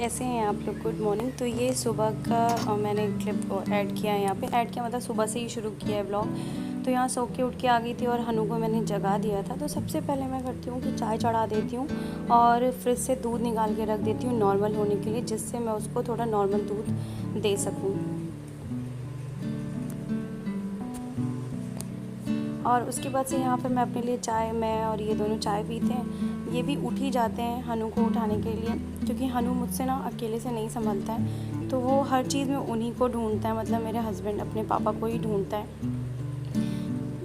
कैसे हैं आप लोग। Good morning. तो ये सुबह का मैंने क्लिप ऐड किया है, यहाँ पे ऐड किया मतलब सुबह से ही शुरू किया है ब्लॉग। तो यहाँ सो के उठ के आ गई थी और हनु को मैंने जगा दिया था। तो सबसे पहले मैं करती हूँ कि चाय चढ़ा देती हूँ और फ्रिज से दूध निकाल के रख देती हूँ नॉर्मल होने के लिए, जिससे मैं उसको थोड़ा नॉर्मल दूध दे सकूँ। और उसके बाद से यहाँ पर मैं अपने लिए चाय, मैं और ये दोनों चाय पीते हैं। ये भी उठ ही जाते हैं हनु को उठाने के लिए, क्योंकि हनु मुझसे ना अकेले से नहीं संभलता है। तो वो हर चीज़ में उन्हीं को ढूंढता है, मतलब मेरे हस्बैंड अपने पापा को ही ढूंढता है।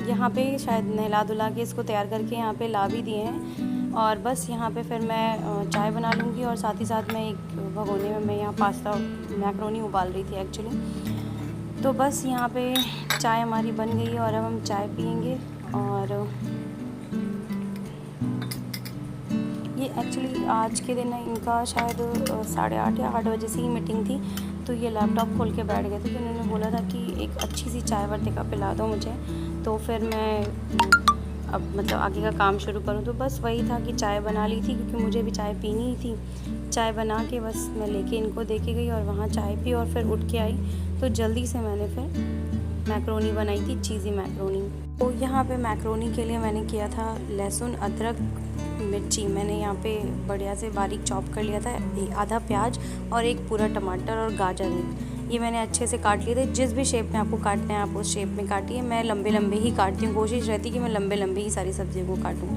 यहाँ पे शायद नहला धुला के इसको तैयार करके यहाँ पे ला भी दिए हैं। और बस यहाँ पे फिर मैं चाय बना लूँगी और साथ ही साथ मैं एक भगोने में मैं यहाँ पास्ता मैक्रोनी उबाल रही थी एक्चुअली। तो बस यहाँ पे चाय हमारी बन गई है और अब हम चाय पियेंगे। और ये एक्चुअली आज के दिन इनका शायद 8:30 या 8 बजे से ही मीटिंग थी। तो ये लैपटॉप खोल के बैठ गए थे। तो उन्होंने बोला था कि एक अच्छी सी चाय वार्तिका पिला दो मुझे, तो फिर मैं अब मतलब आगे का काम शुरू करूँ। तो बस वही था कि चाय बना ली थी, क्योंकि मुझे भी चाय पीनी ही थी। चाय बना के बस मैं लेके इनको दे के गई और वहाँ चाय पी और फिर उठ के आई। तो जल्दी से मैंने फिर मैक्रोनी बनाई थी, चीज़ी मैक्रोनी। तो यहाँ पे मैक्रोनी के लिए मैंने किया था लहसुन, अदरक, मिर्ची मैंने यहाँ पे बढ़िया से बारीक चॉप कर लिया था, आधा प्याज और एक पूरा टमाटर और गाजर ये मैंने अच्छे से काट लिए थे। जिस भी शेप में आपको काटना है आप उस शेप में काटिए। मैं लंबे लंबे ही काटती हूँ, कोशिश रहती है कि मैं लंबे लंबे ही सारी सब्जियों को काटूँ।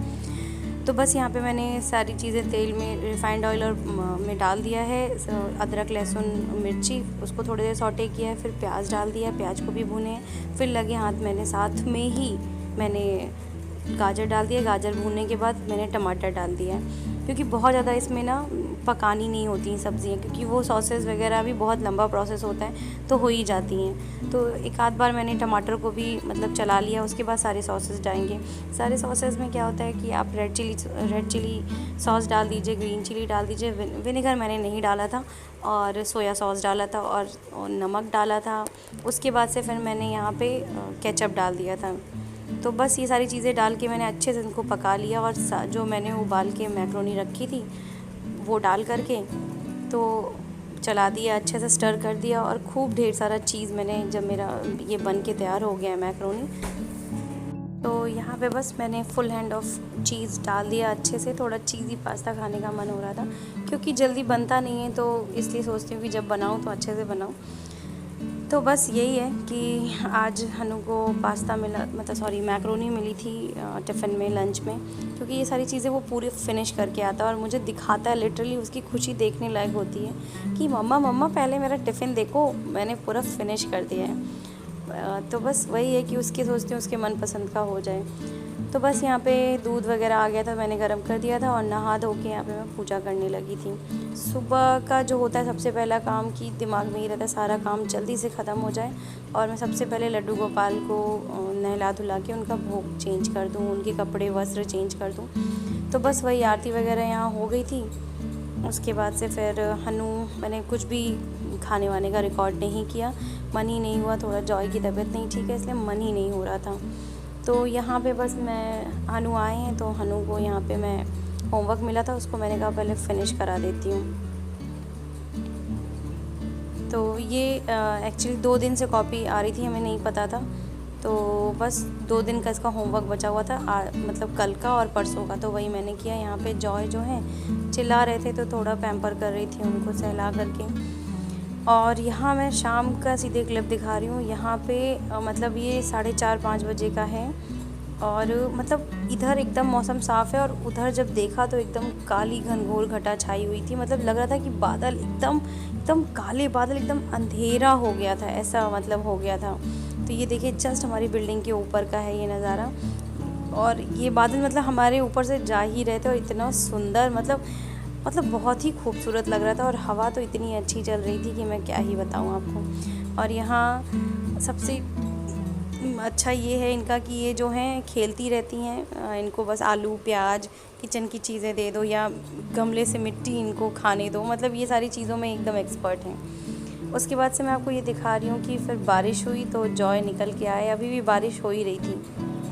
तो बस यहाँ पे मैंने सारी चीज़ें तेल में, रिफाइंड ऑयल और में डाल दिया है। अदरक, लहसुन, मिर्ची, उसको थोड़ी देर सौटे किया है। फिर प्याज डाल दिया, प्याज को भी भूने। फिर लगे हाथ मैंने साथ में ही मैंने गाजर डाल दिया। गाजर भूनने के बाद मैंने टमाटर डाल दिया, क्योंकि बहुत ज़्यादा इसमें ना पकानी नहीं होती सब्ज़ियाँ, क्योंकि वो सॉसेस वगैरह भी बहुत लंबा प्रोसेस होता है तो हो ही जाती हैं। तो एक आध बार मैंने टमाटर को भी मतलब चला लिया। उसके बाद सारे सॉसेस डालेंगे। सारे सॉसेस में क्या होता है कि आप रेड चिली सॉस डाल दीजिए, ग्रीन चिली डाल दीजिए। विनेगर मैंने नहीं डाला था और सोया सॉस डाला था और नमक डाला था। उसके बाद से फिर मैंने यहाँ पे केचप डाल दिया था। तो बस ये सारी चीज़ें डाल के मैंने अच्छे से इनको पका लिया। और जो मैंने उबाल के मैक्रोनी रखी थी वो डाल करके तो चला दिया, अच्छे से स्टर कर दिया। और खूब ढेर सारा चीज़ मैंने, जब मेरा ये बन के तैयार हो गया है मैक्रोनी, तो यहाँ पे बस मैंने फुल हैंड ऑफ चीज़ डाल दिया अच्छे से। थोड़ा चीज़ी पास्ता खाने का मन हो रहा था, क्योंकि जल्दी बनता नहीं है, तो इसलिए सोचती हूँ कि जब बनाऊँ तो अच्छे से बनाऊँ। तो बस यही है कि आज हनु को पास्ता मिला, मतलब सॉरी मैक्रोनी मिली थी टिफ़िन में, लंच में, क्योंकि ये सारी चीज़ें वो पूरी फिनिश करके आता है और मुझे दिखाता है। लिटरली उसकी खुशी देखने लायक होती है कि मम्मा मम्मा पहले मेरा टिफ़िन देखो, मैंने पूरा फिनिश कर दिया है। तो बस वही है कि उसके सोचती हूँ उसके मनपसंद का हो जाए। तो बस यहाँ पे दूध वगैरह आ गया था, मैंने गर्म कर दिया था और नहा धो के यहाँ पे मैं पूजा करने लगी थी। सुबह का जो होता है सबसे पहला काम कि दिमाग में ही रहता है सारा काम जल्दी से ख़त्म हो जाए और मैं सबसे पहले लड्डू गोपाल को नहला धुला के उनका भोग चेंज कर दूँ, उनके कपड़े वस्त्र चेंज कर दूँ। तो बस वही आरती वगैरह यहाँ हो गई थी। उसके बाद से फिर हनु, मैंने कुछ भी खाने वाने का रिकॉर्ड नहीं किया, मन ही नहीं हुआ। थोड़ा जॉय की तबीयत नहीं ठीक है, इसलिए मन ही नहीं हो रहा था। तो यहाँ पे बस मैं, हनु आए हैं तो हनु को यहाँ पे मैं होमवर्क मिला था, उसको मैंने कहा पहले फ़िनिश करा देती हूँ। तो ये एक्चुअली 2 दिन से कॉपी आ रही थी, हमें नहीं पता था। तो बस 2 दिन का इसका होमवर्क बचा हुआ था, मतलब कल का और परसों का। तो वही मैंने किया। यहाँ पे जॉय जो है चिल्ला रहे थे तो थोड़ा पैम्पर कर रही थी उनको सहला करके। और यहाँ मैं शाम का सीधे क्लिप दिखा रही हूँ। यहाँ पे मतलब ये 4:30-5 बजे का है और मतलब इधर एकदम मौसम साफ़ है और उधर जब देखा तो एकदम काली घनघोर घटा छाई हुई थी। मतलब लग रहा था कि बादल एकदम एकदम काले बादल, एकदम अंधेरा हो गया था, ऐसा मतलब हो गया था। तो ये देखिए जस्ट हमारी बिल्डिंग के ऊपर का है ये नज़ारा, और ये बादल मतलब हमारे ऊपर से जा ही रहे थे और इतना सुंदर, मतलब बहुत ही खूबसूरत लग रहा था। और हवा तो इतनी अच्छी चल रही थी कि मैं क्या ही बताऊँ आपको। और यहाँ सबसे अच्छा ये है इनका कि ये जो हैं खेलती रहती हैं, इनको बस आलू प्याज किचन की चीज़ें दे दो या गमले से मिट्टी इनको खाने दो, मतलब ये सारी चीज़ों में एकदम एक्सपर्ट हैं। उसके बाद से मैं आपको ये दिखा रही हूँ कि फिर बारिश हुई तो जॉय निकल के आए, अभी भी बारिश हो ही रही थी।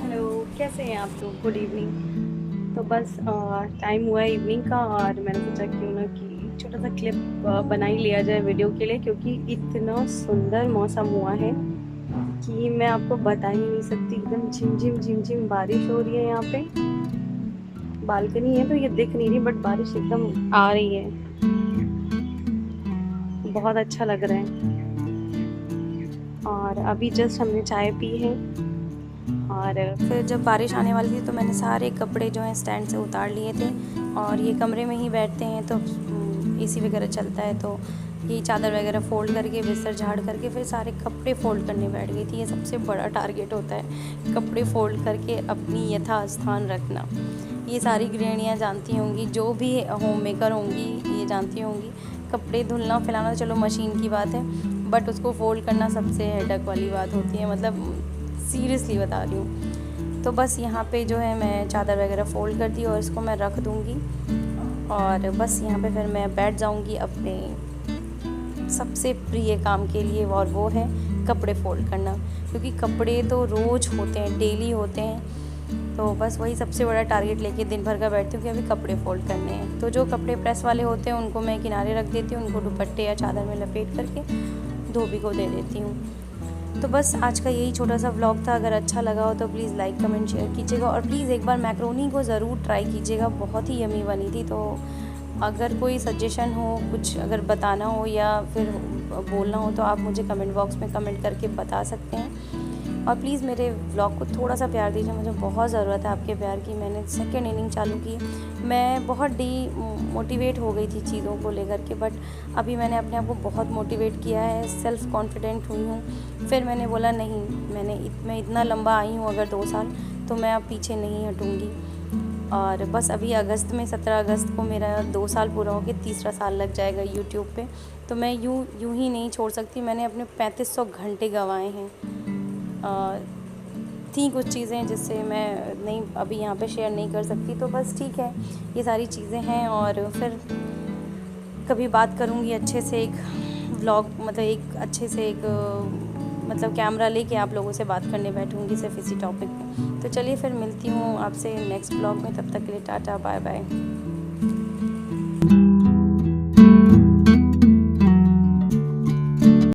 हेलो, कैसे हैं आप लोग? Good evening. तो बस टाइम हुआ है इवनिंग का और मैंने सोचा क्यों ना कि एक छोटा सा क्लिप बना ही लिया जाए वीडियो के लिए, क्योंकि इतना सुंदर मौसम हुआ है कि मैं आपको बता ही नहीं सकती। एकदम झिमझिम झिमझिम बारिश हो रही है यहाँ पे। बालकनी है तो ये दिख नहीं रही, बट बारिश एकदम आ रही है। बहुत अच्छा लग रहा है। और अभी जस्ट हमने चाय पी है, और फिर जब बारिश आने वाली थी तो मैंने सारे कपड़े जो हैं स्टैंड से उतार लिए थे। और ये कमरे में ही बैठते हैं तो एसी वगैरह चलता है, तो ये चादर वगैरह फ़ोल्ड करके बिस्तर झाड़ करके फिर सारे कपड़े फ़ोल्ड करने बैठ गई थी। ये सबसे बड़ा टारगेट होता है, कपड़े फ़ोल्ड करके अपनी यथास्थान रखना। ये सारी गृहिणियाँ जानती होंगी, जो भी होम मेकर होंगी ये जानती होंगी। कपड़े धुलना फैलाना तो चलो मशीन की बात है, बट उसको फ़ोल्ड करना सबसे हेडेक वाली बात होती है। मतलब सीरियसली बता रही हूँ। तो बस यहाँ पे जो है मैं चादर वगैरह फ़ोल्ड कर दी और इसको मैं रख दूँगी, और बस यहाँ पे फिर मैं बैठ जाऊँगी अपने सबसे प्रिय काम के लिए, और वो है कपड़े फ़ोल्ड करना। क्योंकि कपड़े तो रोज़ होते हैं, डेली होते हैं, तो बस वही सबसे बड़ा टारगेट लेके दिन भर का बैठती हूँ कि अभी कपड़े फ़ोल्ड करने हैं। तो जो कपड़े प्रेस वाले होते हैं उनको मैं किनारे रख देती हूँ, उनको दुपट्टे या चादर में लपेट करके धोबी को दे देती हूँ। तो बस आज का यही छोटा सा व्लॉग था। अगर अच्छा लगा हो तो प्लीज़ लाइक कमेंट शेयर कीजिएगा, और प्लीज़ एक बार मैक्रोनी को ज़रूर ट्राई कीजिएगा, बहुत ही यमी बनी थी। तो अगर कोई सजेशन हो, कुछ अगर बताना हो या फिर बोलना हो तो आप मुझे कमेंट बॉक्स में कमेंट करके बता सकते हैं। और प्लीज़ मेरे व्लॉग को थोड़ा सा प्यार दीजिए, मुझे बहुत ज़रूरत है आपके प्यार की। मैंने सेकेंड इनिंग चालू की, मैं बहुत मोटिवेट हो गई थी चीज़ों को लेकर के, बट अभी मैंने अपने आप को बहुत मोटिवेट किया है, सेल्फ़ कॉन्फिडेंट हुई हूँ। फिर मैंने बोला नहीं, मैं इतना लंबा आई हूँ अगर 2 साल, तो मैं अब पीछे नहीं हटूँगी। और बस अभी अगस्त में 17 अगस्त को मेरा 2 साल पूरा हो के तीसरा साल लग जाएगा यूट्यूब पे। तो मैं यूँ ही नहीं छोड़ सकती। मैंने अपने 3500 घंटे गंवाए हैं। थी कुछ चीज़ें जिससे मैं नहीं अभी यहाँ पे शेयर नहीं कर सकती, तो बस ठीक है, ये सारी चीज़ें हैं। और फिर कभी बात करूँगी अच्छे से, एक व्लॉग मतलब एक अच्छे से एक मतलब कैमरा लेके आप लोगों से बात करने बैठूँगी सिर्फ इसी टॉपिक पे। तो चलिए फिर मिलती हूँ आपसे नेक्स्ट व्लॉग में, तब तक के लिए टाटा बाय बाय।